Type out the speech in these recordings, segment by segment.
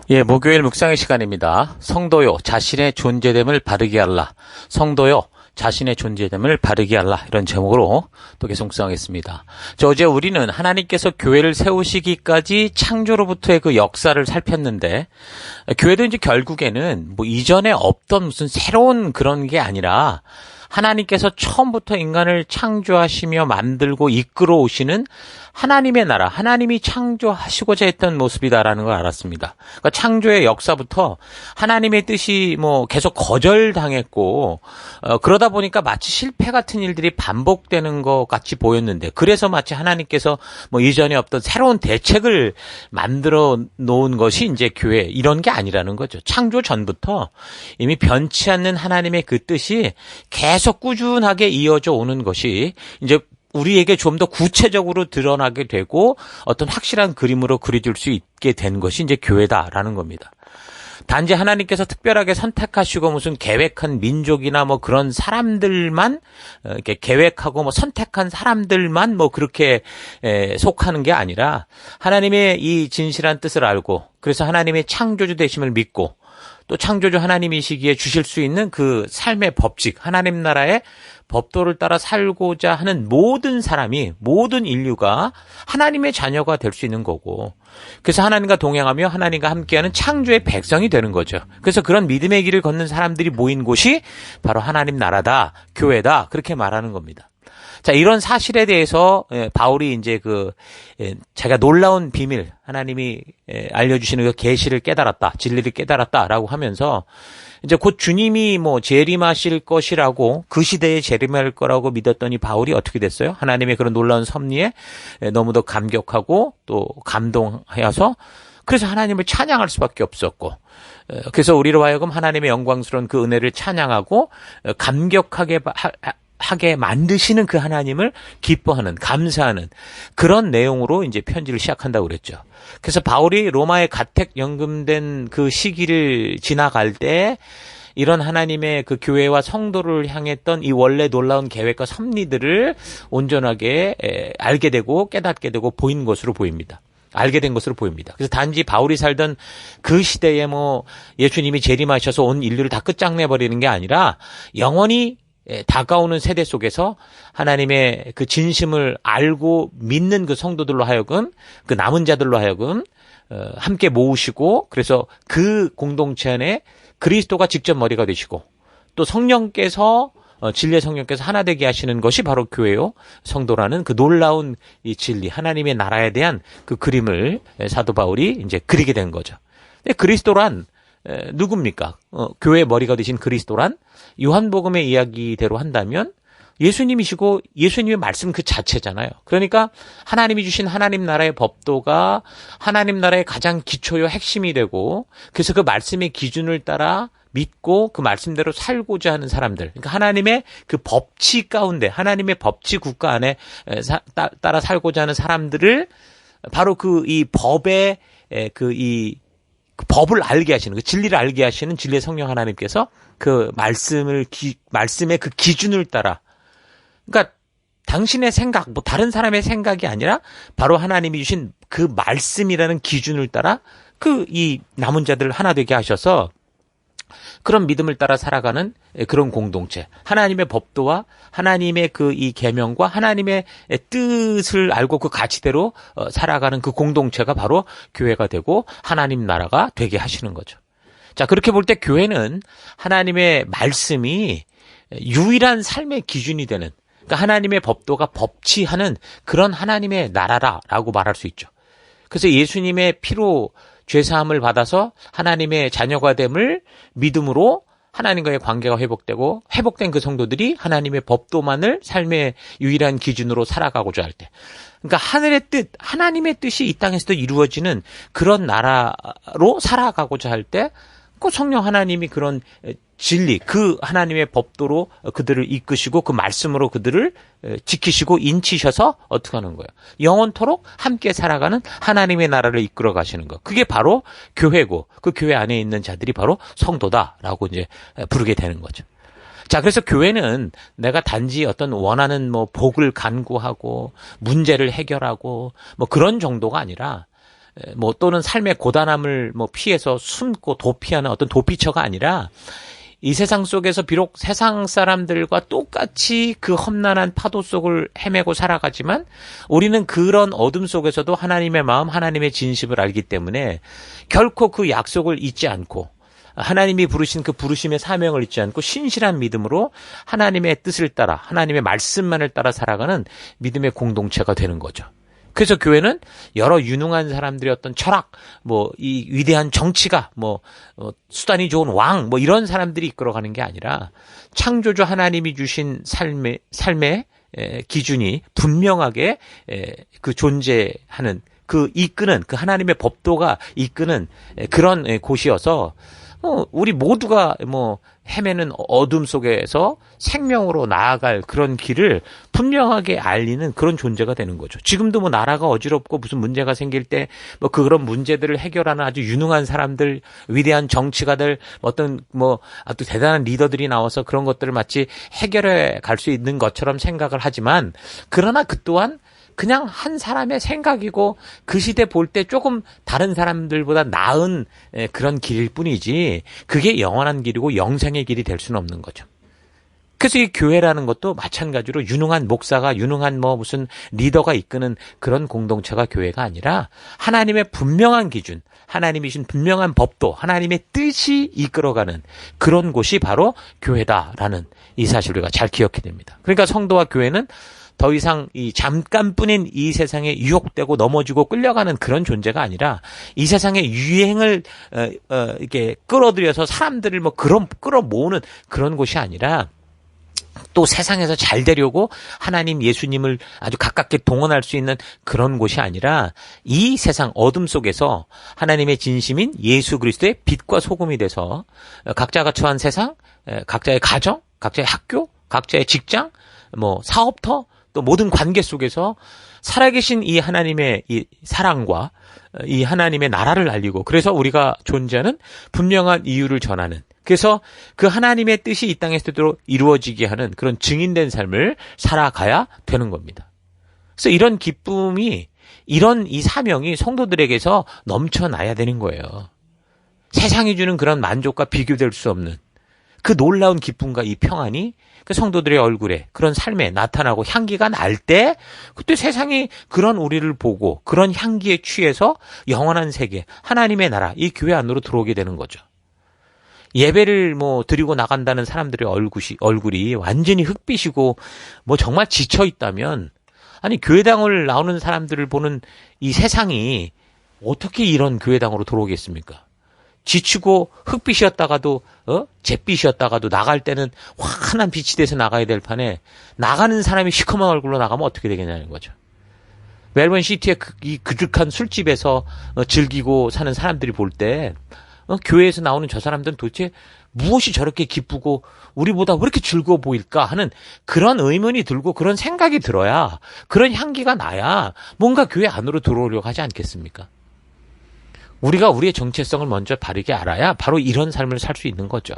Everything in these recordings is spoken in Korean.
예, 목요일 묵상의 시간입니다. 성도요, 자신의 존재됨을 바르게 할라. 성도요, 자신의 존재됨을 바르게 할라. 이런 제목으로 또 계속 묵상하겠습니다. 어제 우리는 하나님께서 교회를 세우시기까지 창조로부터의 그 역사를 살폈는데, 교회도 이제 결국에는 뭐 이전에 없던 무슨 새로운 그런 게 아니라, 하나님께서 처음부터 인간을 창조하시며 만들고 이끌어 오시는 하나님의 나라, 하나님이 창조하시고자 했던 모습이다라는 걸 알았습니다. 그러니까 창조의 역사부터 하나님의 뜻이 뭐 계속 거절당했고, 그러다 보니까 마치 실패 같은 일들이 반복되는 것 같이 보였는데, 그래서 마치 하나님께서 뭐 이전에 없던 새로운 대책을 만들어 놓은 것이 이제 교회, 이런 게 아니라는 거죠. 창조 전부터 이미 변치 않는 하나님의 그 뜻이 계속 꾸준하게 이어져 오는 것이 이제 우리에게 좀 더 구체적으로 드러나게 되고 어떤 확실한 그림으로 그려질 수 있게 된 것이 이제 교회다라는 겁니다. 단지 하나님께서 특별하게 선택하시고 무슨 계획한 민족이나 뭐 그런 사람들만 이렇게 계획하고 뭐 선택한 사람들만 뭐 그렇게 속하는 게 아니라 하나님의 이 진실한 뜻을 알고, 그래서 하나님의 창조주 되심을 믿고, 또 창조주 하나님이시기에 주실 수 있는 그 삶의 법칙, 하나님 나라의 법도를 따라 살고자 하는 모든 사람이, 모든 인류가 하나님의 자녀가 될 수 있는 거고, 그래서 하나님과 동행하며 하나님과 함께하는 창조의 백성이 되는 거죠. 그래서 그런 믿음의 길을 걷는 사람들이 모인 곳이 바로 하나님 나라다, 교회다, 그렇게 말하는 겁니다. 자, 이런 사실에 대해서 바울이 이제 제가 놀라운 비밀, 하나님이 알려주시는 그 계시를 깨달았다, 진리를 깨달았다라고 하면서 이제 곧 주님이 뭐 재림하실 것이라고, 그 시대에 재림할 거라고 믿었더니 바울이 어떻게 됐어요? 하나님의 그런 놀라운 섭리에 너무도 감격하고 또 감동하여서, 그래서 하나님을 찬양할 수밖에 없었고, 그래서 우리로 하여금 하나님의 영광스러운 그 은혜를 찬양하고 하게 만드시는 그 하나님을 기뻐하는, 감사하는 그런 내용으로 이제 편지를 시작한다고 그랬죠. 그래서 바울이 로마에 가택 연금된 그 시기를 지나갈 때 이런 하나님의 그 교회와 성도를 향했던 이 원래 놀라운 계획과 섭리들을 온전하게 알게 되고 깨닫게 되고 보인 것으로 보입니다. 알게 된 것으로 보입니다. 그래서 단지 바울이 살던 그 시대에 뭐 예수님이 재림하셔서 온 인류를 다 끝장내버리는 게 아니라 영원히 다가오는 세대 속에서 하나님의 그 진심을 알고 믿는 그 성도들로 하여금, 그 남은 자들로 하여금 함께 모으시고, 그래서 그 공동체 안에 그리스도가 직접 머리가 되시고, 또 성령께서 진리의 성령께서 하나 되게 하시는 것이 바로 교회요, 성도라는 그 놀라운 이 진리, 하나님의 나라에 대한 그 그림을 사도 바울이 이제 그리게 된 거죠. 근데 그리스도란 누굽니까? 교회의 머리가 되신 그리스도란 요한복음의 이야기대로 한다면 예수님이시고 예수님의 말씀 그 자체잖아요. 그러니까 하나님이 주신 하나님 나라의 법도가 하나님 나라의 가장 기초요 핵심이 되고, 그래서 그 말씀의 기준을 따라 믿고 그 말씀대로 살고자 하는 사람들, 그러니까 하나님의 그 법칙 가운데, 하나님의 법칙 국가 안에 따라 살고자 하는 사람들을 바로 그 이 법의 그 법을 알게 하시는, 그 진리를 알게 하시는 진리의 성령 하나님께서 그 말씀의 그 기준을 따라, 그러니까 당신의 생각, 뭐 다른 사람의 생각이 아니라 바로 하나님이 주신 그 말씀이라는 기준을 따라 그 이 남은 자들을 하나 되게 하셔서 그런 믿음을 따라 살아가는 그런 공동체, 하나님의 법도와 하나님의 그 이 계명과 하나님의 뜻을 알고 그 가치대로 살아가는 그 공동체가 바로 교회가 되고 하나님 나라가 되게 하시는 거죠. 자, 그렇게 볼 때 교회는 하나님의 말씀이 유일한 삶의 기준이 되는, 그러니까 하나님의 법도가 법치하는 그런 하나님의 나라라고 말할 수 있죠. 그래서 예수님의 피로 죄사함을 받아서 하나님의 자녀가 됨을 믿음으로 하나님과의 관계가 회복되고, 회복된 그 성도들이 하나님의 법도만을 삶의 유일한 기준으로 살아가고자 할 때, 그러니까 하늘의 뜻, 하나님의 뜻이 이 땅에서도 이루어지는 그런 나라로 살아가고자 할 때, 그 성령 하나님이 그런 진리, 그 하나님의 법도로 그들을 이끄시고 그 말씀으로 그들을 지키시고 인치셔서 어떻게 하는 거예요? 영원토록 함께 살아가는 하나님의 나라를 이끌어 가시는 것. 그게 바로 교회고, 그 교회 안에 있는 자들이 바로 성도다라고 이제 부르게 되는 거죠. 자, 그래서 교회는 내가 단지 어떤 원하는 뭐 복을 간구하고 문제를 해결하고 뭐 그런 정도가 아니라, 뭐 또는 삶의 고단함을 뭐 피해서 숨고 도피하는 어떤 도피처가 아니라 이 세상 속에서 비록 세상 사람들과 똑같이 그 험난한 파도 속을 헤매고 살아가지만 우리는 그런 어둠 속에서도 하나님의 마음, 하나님의 진심을 알기 때문에 결코 그 약속을 잊지 않고 하나님이 부르신 그 부르심의 사명을 잊지 않고 신실한 믿음으로 하나님의 뜻을 따라 하나님의 말씀만을 따라 살아가는 믿음의 공동체가 되는 거죠. 그래서 교회는 여러 유능한 사람들의 어떤 철학, 뭐 이 위대한 정치가, 수단이 좋은 왕, 이런 사람들이 이끌어가는 게 아니라 창조주 하나님이 주신 삶의 기준이 분명하게 그 존재하는 그 이끄는 그 하나님의 법도가 이끄는 그런 곳이어서 우리 모두가 헤매는 어둠 속에서 생명으로 나아갈 그런 길을 분명하게 알리는 그런 존재가 되는 거죠. 지금도 나라가 어지럽고 무슨 문제가 생길 때 그런 문제들을 해결하는 아주 유능한 사람들, 위대한 정치가들, 어떤 아주 대단한 리더들이 나와서 그런 것들을 마치 해결해 갈 수 있는 것처럼 생각을 하지만 그러나 그 또한 그냥 한 사람의 생각이고 그 시대 볼 때 조금 다른 사람들보다 나은 그런 길일 뿐이지 그게 영원한 길이고 영생의 길이 될 수는 없는 거죠. 그래서 이 교회라는 것도 마찬가지로 유능한 목사가 유능한 무슨 리더가 이끄는 그런 공동체가 교회가 아니라 하나님의 분명한 기준, 하나님이신 분명한 법도, 하나님의 뜻이 이끌어가는 그런 곳이 바로 교회다라는 이 사실을 우리가 잘 기억해야 됩니다. 그러니까 성도와 교회는 더 이상 이 잠깐뿐인 이 세상에 유혹되고 넘어지고 끌려가는 그런 존재가 아니라 이 세상의 유행을 이렇게 끌어들여서 사람들을 끌어모으는 그런 곳이 아니라 또 세상에서 잘 되려고 하나님 예수님을 아주 가깝게 동원할 수 있는 그런 곳이 아니라 이 세상 어둠 속에서 하나님의 진심인 예수 그리스도의 빛과 소금이 돼서 각자가 처한 세상, 각자의 가정, 각자의 학교, 각자의 직장, 사업터 또 모든 관계 속에서 살아계신 이 하나님의 이 사랑과 이 하나님의 나라를 알리고 그래서 우리가 존재하는 분명한 이유를 전하는 그래서 그 하나님의 뜻이 이 땅에서도 이루어지게 하는 그런 증인된 삶을 살아가야 되는 겁니다. 그래서 이런 기쁨이 이런 이 사명이 성도들에게서 넘쳐나야 되는 거예요. 세상이 주는 그런 만족과 비교될 수 없는 그 놀라운 기쁨과 이 평안이 그 성도들의 얼굴에 그런 삶에 나타나고 향기가 날 때 그때 세상이 그런 우리를 보고 그런 향기에 취해서 영원한 세계, 하나님의 나라, 이 교회 안으로 들어오게 되는 거죠. 예배를 드리고 나간다는 사람들의 얼굴이 완전히 흑빛이고 정말 지쳐 있다면 아니 교회당을 나오는 사람들을 보는 이 세상이 어떻게 이런 교회당으로 들어오겠습니까? 지치고 흑빛이었다가도 잿빛이었다가도 나갈 때는 환한 빛이 돼서 나가야 될 판에 나가는 사람이 시커먼 얼굴로 나가면 어떻게 되겠냐는 거죠. 멜번 시티의 이 그득한 술집에서 즐기고 사는 사람들이 볼 때 교회에서 나오는 저 사람들은 도대체 무엇이 저렇게 기쁘고 우리보다 왜 이렇게 즐거워 보일까 하는 그런 의문이 들고 그런 생각이 들어야 그런 향기가 나야 뭔가 교회 안으로 들어오려고 하지 않겠습니까? 우리가 우리의 정체성을 먼저 바르게 알아야 바로 이런 삶을 살 수 있는 거죠.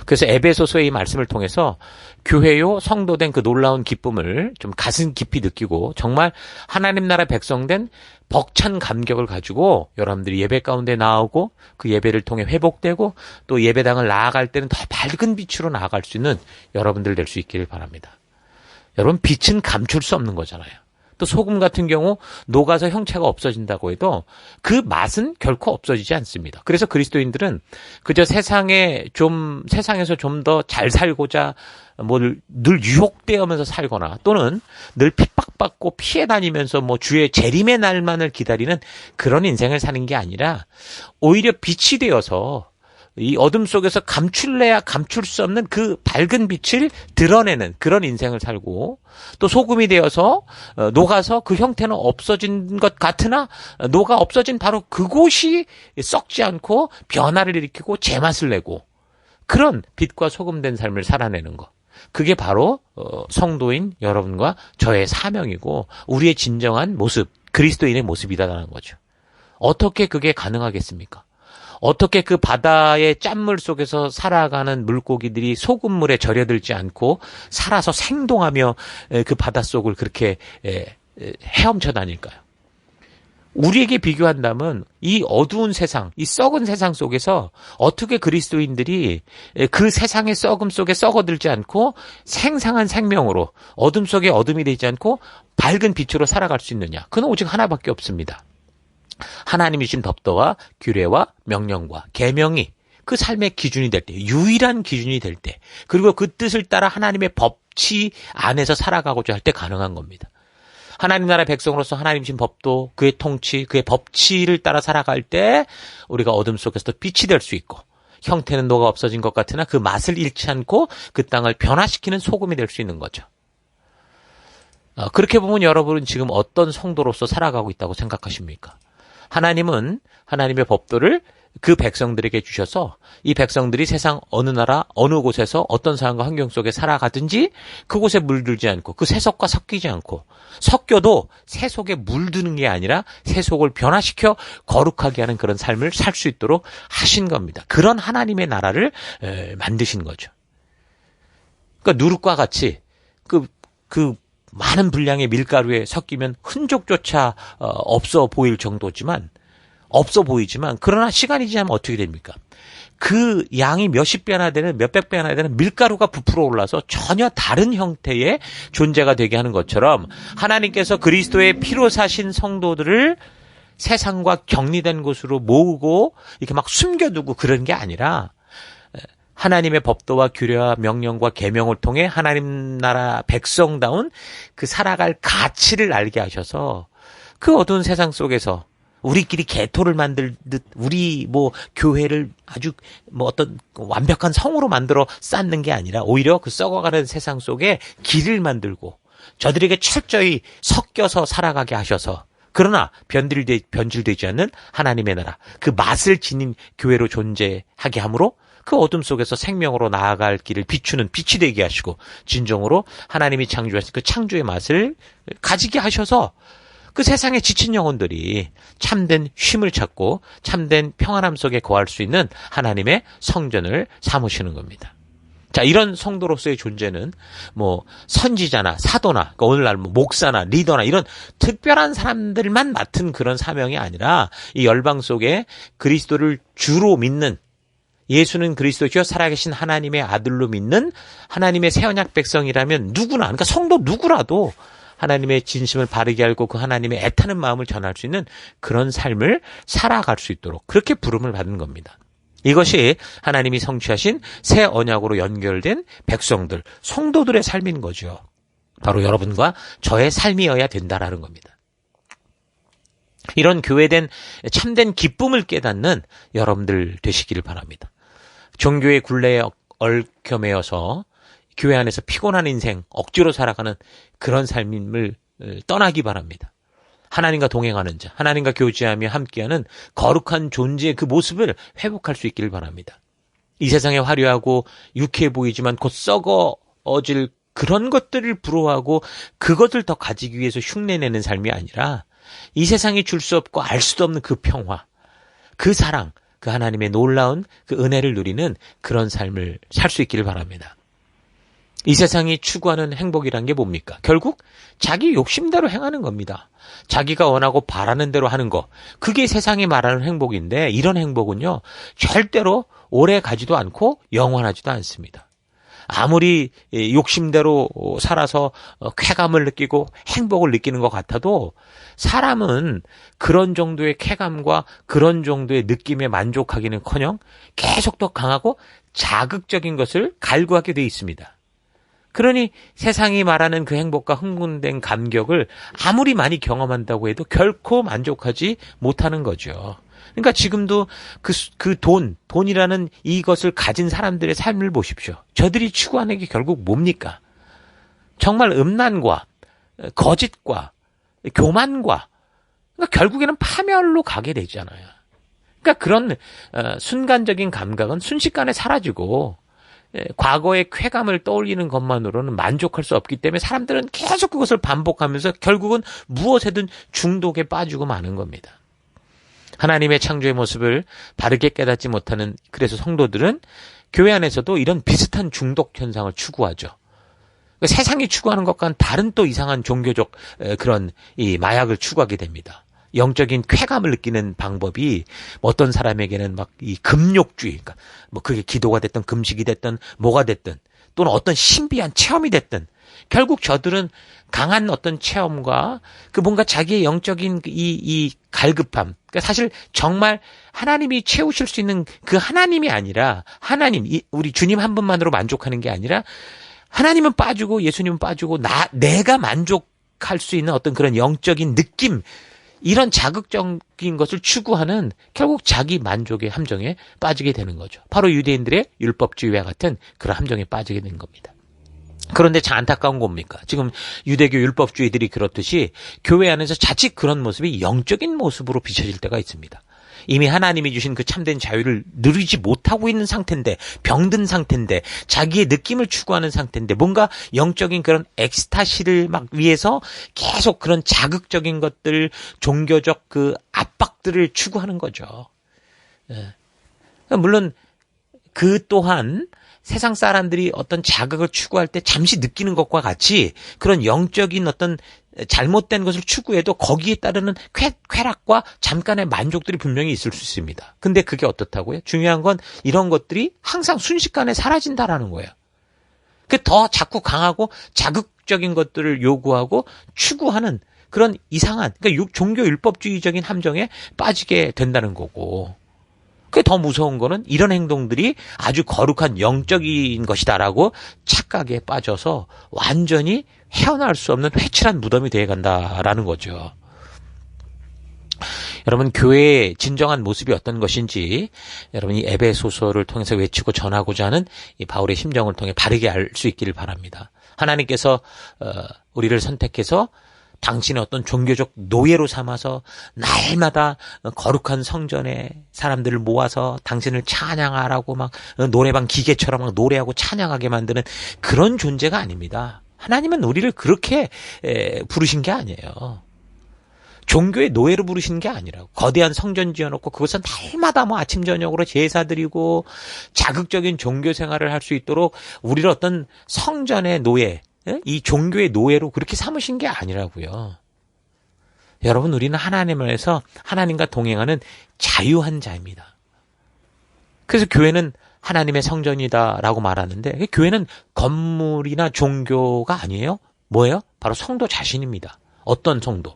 그래서 에베소서의 이 말씀을 통해서 교회요 성도된 그 놀라운 기쁨을 좀 가슴 깊이 느끼고 정말 하나님 나라 백성된 벅찬 감격을 가지고 여러분들이 예배 가운데 나오고 그 예배를 통해 회복되고 또 예배당을 나아갈 때는 더 밝은 빛으로 나아갈 수 있는 여러분들 될 수 있기를 바랍니다. 여러분 빛은 감출 수 없는 거잖아요. 또 소금 같은 경우 녹아서 형체가 없어진다고 해도 그 맛은 결코 없어지지 않습니다. 그래서 그리스도인들은 그저 세상에서 좀 더 잘 살고자 늘 유혹되면서 살거나 또는 늘 핍박받고 피해 다니면서 주의 재림의 날만을 기다리는 그런 인생을 사는 게 아니라 오히려 빛이 되어서 이 어둠 속에서 감출래야 감출 수 없는 그 밝은 빛을 드러내는 그런 인생을 살고 또 소금이 되어서 녹아서 그 형태는 없어진 것 같으나 녹아 없어진 바로 그곳이 썩지 않고 변화를 일으키고 제맛을 내고 그런 빛과 소금된 삶을 살아내는 것. 그게 바로 성도인 여러분과 저의 사명이고 우리의 진정한 모습, 그리스도인의 모습이다라는 거죠. 어떻게 그게 가능하겠습니까? 어떻게 그 바다의 짠물 속에서 살아가는 물고기들이 소금물에 절여들지 않고 살아서 생동하며 그 바닷속을 그렇게 헤엄쳐 다닐까요? 우리에게 비교한다면 이 어두운 세상, 이 썩은 세상 속에서 어떻게 그리스도인들이 그 세상의 썩음 속에 썩어들지 않고 생상한 생명으로 어둠 속에 어둠이 되지 않고 밝은 빛으로 살아갈 수 있느냐? 그건 오직 하나밖에 없습니다. 하나님이 주신 법도와 규례와 명령과 계명이 그 삶의 기준이 될 때, 유일한 기준이 될 때, 그리고 그 뜻을 따라 하나님의 법치 안에서 살아가고자 할 때 가능한 겁니다. 하나님 나라 백성으로서 하나님 주신 법도, 그의 통치, 그의 법치를 따라 살아갈 때 우리가 어둠 속에서도 빛이 될 수 있고, 형태는 녹아 없어진 것 같으나 그 맛을 잃지 않고 그 땅을 변화시키는 소금이 될 수 있는 거죠. 그렇게 보면 여러분은 지금 어떤 성도로서 살아가고 있다고 생각하십니까? 하나님은 하나님의 법도를 그 백성들에게 주셔서 이 백성들이 세상 어느 나라 어느 곳에서 어떤 상황과 환경 속에 살아가든지 그곳에 물들지 않고 그 세속과 섞이지 않고 섞여도 세속에 물드는 게 아니라 세속을 변화시켜 거룩하게 하는 그런 삶을 살 수 있도록 하신 겁니다. 그런 하나님의 나라를 만드신 거죠. 그러니까 누룩과 같이 그 많은 분량의 밀가루에 섞이면 흔적조차 없어 보이지만 그러나 시간이 지나면 어떻게 됩니까? 그 양이 몇십 배나 되는 몇백 배나 되는 밀가루가 부풀어 올라서 전혀 다른 형태의 존재가 되게 하는 것처럼 하나님께서 그리스도의 피로 사신 성도들을 세상과 격리된 곳으로 모으고 이렇게 막 숨겨두고 그런 게 아니라 하나님의 법도와 규례와 명령과 계명을 통해 하나님 나라 백성다운 그 살아갈 가치를 알게 하셔서 그 어두운 세상 속에서 우리끼리 개토를 만들듯 우리 교회를 아주 어떤 완벽한 성으로 만들어 쌓는 게 아니라 오히려 그 썩어가는 세상 속에 길을 만들고 저들에게 철저히 섞여서 살아가게 하셔서 그러나 변질되지 않는 하나님의 나라 그 맛을 지닌 교회로 존재하게 함으로 그 어둠 속에서 생명으로 나아갈 길을 비추는 빛이 되게 하시고 진정으로 하나님이 창조하신 그 창조의 맛을 가지게 하셔서 그 세상에 지친 영혼들이 참된 쉼을 찾고 참된 평안함 속에 거할 수 있는 하나님의 성전을 삼으시는 겁니다. 자, 이런 성도로서의 존재는 선지자나 사도나 그러니까 오늘날 목사나 리더나 이런 특별한 사람들만 맡은 그런 사명이 아니라 이 열방 속에 그리스도를 주로 믿는 예수는 그리스도시요 살아계신 하나님의 아들로 믿는 하나님의 새 언약 백성이라면 누구나 그러니까 성도 누구라도 하나님의 진심을 바르게 알고 그 하나님의 애타는 마음을 전할 수 있는 그런 삶을 살아갈 수 있도록 그렇게 부름을 받은 겁니다. 이것이 하나님이 성취하신 새 언약으로 연결된 백성들, 성도들의 삶인 거죠. 바로 여러분과 저의 삶이어야 된다라는 겁니다. 이런 교회된 참된 기쁨을 깨닫는 여러분들 되시기를 바랍니다. 종교의 굴레에 얽혀매여서 교회 안에서 피곤한 인생, 억지로 살아가는 그런 삶을 떠나기 바랍니다. 하나님과 동행하는 자, 하나님과 교제하며 함께하는 거룩한 존재의 그 모습을 회복할 수 있기를 바랍니다. 이 세상에 화려하고 유쾌해 보이지만 곧 썩어질 그런 것들을 부러워하고 그것을 더 가지기 위해서 흉내내는 삶이 아니라 이 세상이 줄 수 없고 알 수도 없는 그 평화, 그 사랑, 그 하나님의 놀라운 그 은혜를 누리는 그런 삶을 살 수 있기를 바랍니다. 이 세상이 추구하는 행복이란 게 뭡니까? 결국 자기 욕심대로 행하는 겁니다. 자기가 원하고 바라는 대로 하는 거. 그게 세상이 말하는 행복인데 이런 행복은요. 절대로 오래 가지도 않고 영원하지도 않습니다. 아무리 욕심대로 살아서 쾌감을 느끼고 행복을 느끼는 것 같아도 사람은 그런 정도의 쾌감과 그런 정도의 느낌에 만족하기는커녕 계속 더 강하고 자극적인 것을 갈구하게 돼 있습니다. 그러니 세상이 말하는 그 행복과 흥분된 감격을 아무리 많이 경험한다고 해도 결코 만족하지 못하는 거죠. 그러니까 지금도 돈이라는 이것을 가진 사람들의 삶을 보십시오. 저들이 추구하는 게 결국 뭡니까? 정말 음란과 거짓과 교만과 그러니까 결국에는 파멸로 가게 되잖아요. 그러니까 그런 순간적인 감각은 순식간에 사라지고 과거의 쾌감을 떠올리는 것만으로는 만족할 수 없기 때문에 사람들은 계속 그것을 반복하면서 결국은 무엇에든 중독에 빠지고 마는 겁니다. 하나님의 창조의 모습을 바르게 깨닫지 못하는 그래서 성도들은 교회 안에서도 이런 비슷한 중독 현상을 추구하죠. 그러니까 세상이 추구하는 것과는 다른 또 이상한 종교적 그런 이 마약을 추구하게 됩니다. 영적인 쾌감을 느끼는 방법이 어떤 사람에게는 막 이 금욕주의, 그러니까 뭐 그게 기도가 됐든 금식이 됐든 뭐가 됐든 또는 어떤 신비한 체험이 됐든 결국 저들은 강한 어떤 체험과 그 뭔가 자기의 영적인 이 갈급함, 그러니까 사실 정말 하나님이 채우실 수 있는 그 하나님이 아니라 하나님, 우리 주님 한 분만으로 만족하는 게 아니라 하나님은 빠지고 예수님은 빠지고 내가 만족할 수 있는 어떤 그런 영적인 느낌, 이런 자극적인 것을 추구하는 결국 자기 만족의 함정에 빠지게 되는 거죠. 바로 유대인들의 율법주의와 같은 그런 함정에 빠지게 된 겁니다. 그런데 참 안타까운 겁니까? 지금 유대교 율법주의들이 그렇듯이 교회 안에서 자칫 그런 모습이 영적인 모습으로 비춰질 때가 있습니다. 이미 하나님이 주신 그 참된 자유를 누리지 못하고 있는 상태인데, 병든 상태인데, 자기의 느낌을 추구하는 상태인데, 뭔가 영적인 그런 엑스타시를 막 위해서 계속 그런 자극적인 것들, 종교적 그 압박들을 추구하는 거죠. 물론 그 또한 세상 사람들이 어떤 자극을 추구할 때 잠시 느끼는 것과 같이 그런 영적인 어떤 잘못된 것을 추구해도 거기에 따르는 쾌락과 잠깐의 만족들이 분명히 있을 수 있습니다. 근데 그게 어떻다고요? 중요한 건 이런 것들이 항상 순식간에 사라진다라는 거예요. 그 더 자꾸 강하고 자극적인 것들을 요구하고 추구하는 그런 이상한, 그러니까 종교 율법주의적인 함정에 빠지게 된다는 거고. 그게 더 무서운 거는 이런 행동들이 아주 거룩한 영적인 것이다라고 착각에 빠져서 완전히 헤어날 수 없는 회칠한 무덤이 되어 간다라는 거죠. 여러분, 교회의 진정한 모습이 어떤 것인지 여러분이 에베소서를 통해서 외치고 전하고자 하는 이 바울의 심정을 통해 바르게 알 수 있기를 바랍니다. 하나님께서 우리를 선택해서 당신의 어떤 종교적 노예로 삼아서 날마다 거룩한 성전에 사람들을 모아서 당신을 찬양하라고 막 노래방 기계처럼 막 노래하고 찬양하게 만드는 그런 존재가 아닙니다. 하나님은 우리를 그렇게 부르신 게 아니에요. 종교의 노예로 부르시는 게 아니라고. 거대한 성전 지어놓고 그것은 날마다 뭐 아침 저녁으로 제사 드리고 자극적인 종교 생활을 할 수 있도록 우리를 어떤 성전의 노예, 이 종교의 노예로 그렇게 삼으신 게 아니라고요. 여러분, 우리는 하나님에서 하나님과 동행하는 자유한 자입니다. 그래서 교회는 하나님의 성전이다라고 말하는데, 교회는 건물이나 종교가 아니에요. 뭐예요? 바로 성도 자신입니다. 어떤 성도?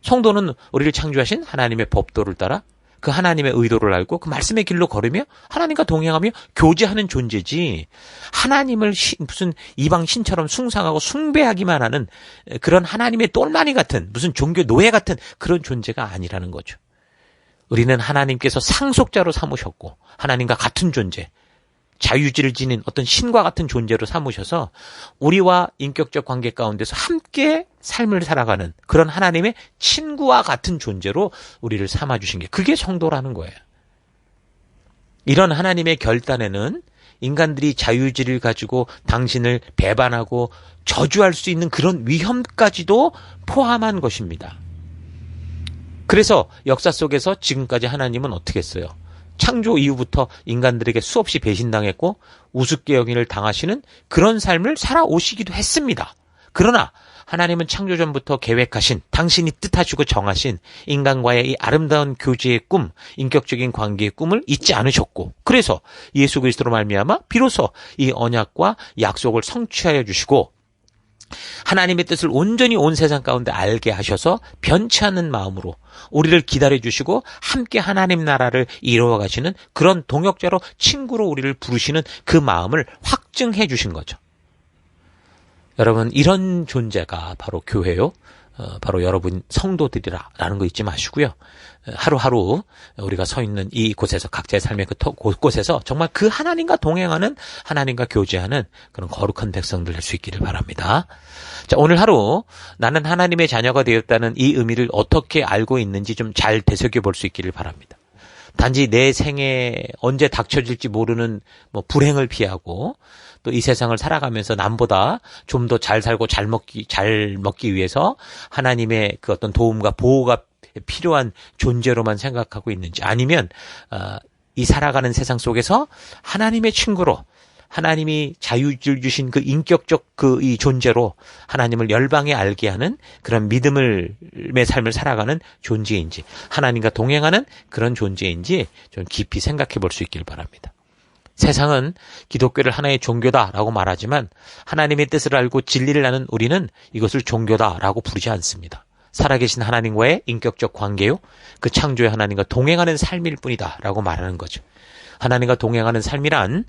성도는 우리를 창조하신 하나님의 법도를 따라 그 하나님의 의도를 알고 그 말씀의 길로 걸으며 하나님과 동행하며 교제하는 존재지, 하나님을 무슨 이방 신처럼 숭상하고 숭배하기만 하는 그런 하나님의 똘마니 같은 무슨 종교 노예 같은 그런 존재가 아니라는 거죠. 우리는 하나님께서 상속자로 삼으셨고 하나님과 같은 존재, 자유지를 지닌 어떤 신과 같은 존재로 삼으셔서 우리와 인격적 관계 가운데서 함께 삶을 살아가는 그런 하나님의 친구와 같은 존재로 우리를 삼아주신 게, 그게 성도라는 거예요. 이런 하나님의 결단에는 인간들이 자유지를 가지고 당신을 배반하고 저주할 수 있는 그런 위험까지도 포함한 것입니다. 그래서 역사 속에서 지금까지 하나님은 어떻게 했어요? 창조 이후부터 인간들에게 수없이 배신당했고 우습게 여김을 당하시는 그런 삶을 살아오시기도 했습니다. 그러나 하나님은 창조 전부터 계획하신, 당신이 뜻하시고 정하신 인간과의 이 아름다운 교제의 꿈, 인격적인 관계의 꿈을 잊지 않으셨고, 그래서 예수 그리스도로 말미암아 비로소 이 언약과 약속을 성취하여 주시고 하나님의 뜻을 온전히 온 세상 가운데 알게 하셔서 변치 않는 마음으로 우리를 기다려주시고 함께 하나님 나라를 이루어 가시는 그런 동역자로, 친구로 우리를 부르시는 그 마음을 확증해 주신 거죠. 여러분, 이런 존재가 바로 교회요. 바로 여러분 성도들이라는 거 잊지 마시고요. 하루하루 우리가 서 있는 이곳에서, 각자의 삶의 그 곳곳에서 정말 그 하나님과 동행하는, 하나님과 교제하는 그런 거룩한 백성들 될 수 있기를 바랍니다. 자, 오늘 하루 나는 하나님의 자녀가 되었다는 이 의미를 어떻게 알고 있는지 좀 잘 되새겨 볼 수 있기를 바랍니다. 단지 내 생에 언제 닥쳐질지 모르는 불행을 피하고 또 이 세상을 살아가면서 남보다 좀 더 잘 살고 잘 먹기 위해서 하나님의 그 어떤 도움과 보호가 필요한 존재로만 생각하고 있는지, 아니면 이 살아가는 세상 속에서 하나님의 친구로, 하나님이 자유를 주신 그 인격적 이 존재로 하나님을 열방에 알게 하는 그런 믿음의 삶을 살아가는 존재인지, 하나님과 동행하는 그런 존재인지 좀 깊이 생각해 볼 수 있길 바랍니다. 세상은 기독교를 하나의 종교다라고 말하지만 하나님의 뜻을 알고 진리를 아는 우리는 이것을 종교다라고 부르지 않습니다. 살아계신 하나님과의 인격적 관계요, 그 창조의 하나님과 동행하는 삶일 뿐이다라고 말하는 거죠. 하나님과 동행하는 삶이란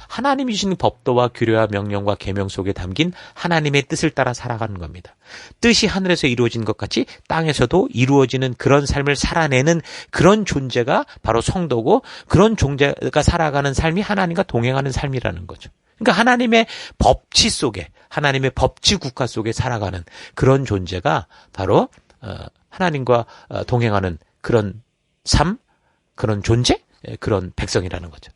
하나님이 주신 법도와 규례와 명령과 계명 속에 담긴 하나님의 뜻을 따라 살아가는 겁니다. 뜻이 하늘에서 이루어진 것 같이 땅에서도 이루어지는 그런 삶을 살아내는 그런 존재가 바로 성도고, 그런 존재가 살아가는 삶이 하나님과 동행하는 삶이라는 거죠. 그러니까 하나님의 법치 속에, 하나님의 법치 국가 속에 살아가는 그런 존재가 바로 하나님과 동행하는 그런 삶, 그런 존재, 그런 백성이라는 거죠.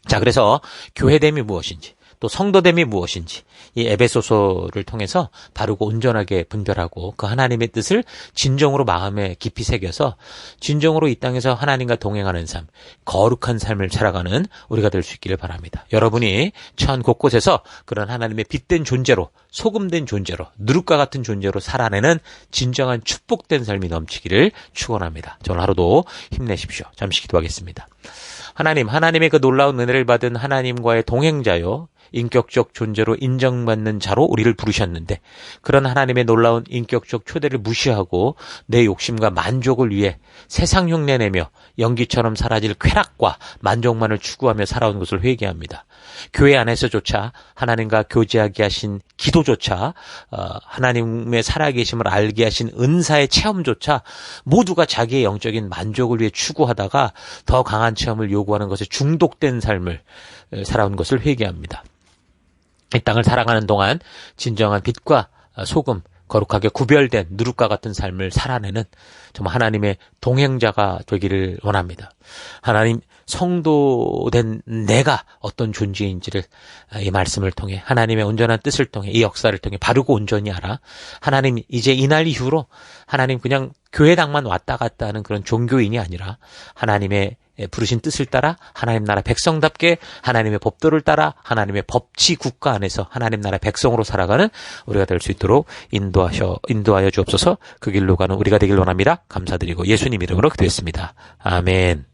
자, 그래서 교회됨이 무엇인지, 또 성도됨이 무엇인지 이 에베소서를 통해서 바르고 온전하게 분별하고 그 하나님의 뜻을 진정으로 마음에 깊이 새겨서 진정으로 이 땅에서 하나님과 동행하는 삶, 거룩한 삶을 살아가는 우리가 될 수 있기를 바랍니다. 여러분이 처한 곳곳에서 그런 하나님의 빛된 존재로, 소금된 존재로, 누룩과 같은 존재로 살아내는 진정한 축복된 삶이 넘치기를 축원합니다. 오늘 하루도 힘내십시오. 잠시 기도하겠습니다. 하나님의 그 놀라운 은혜를 받은 하나님과의 동행자요, 인격적 존재로 인정받는 자로 우리를 부르셨는데, 그런 하나님의 놀라운 인격적 초대를 무시하고 내 욕심과 만족을 위해 세상 흉내내며 연기처럼 사라질 쾌락과 만족만을 추구하며 살아온 것을 회개합니다. 교회 안에서조차 하나님과 교제하게 하신 기도조차, 하나님의 살아계심을 알게 하신 은사의 체험조차 모두가 자기의 영적인 만족을 위해 추구하다가 더 강한 체험을 요구하는 것에 중독된 삶을 살아온 것을 회개합니다. 이 땅을 살아가는 동안 진정한 빛과 소금, 거룩하게 구별된 누룩과 같은 삶을 살아내는 정말 하나님의 동행자가 되기를 원합니다. 하나님, 성도된 내가 어떤 존재인지를 이 말씀을 통해, 하나님의 온전한 뜻을 통해, 이 역사를 통해 바르고 온전히 알아. 하나님, 이제 이날 이후로 하나님 그냥 교회당만 왔다 갔다 하는 그런 종교인이 아니라 하나님의 부르신 뜻을 따라 하나님 나라 백성답게 하나님의 법도를 따라 하나님의 법치 국가 안에서 하나님 나라 백성으로 살아가는 우리가 될 수 있도록 인도하여 주옵소서. 그 길로 가는 우리가 되길 원합니다. 감사드리고 예수님 이름으로 기도했습니다. 아멘.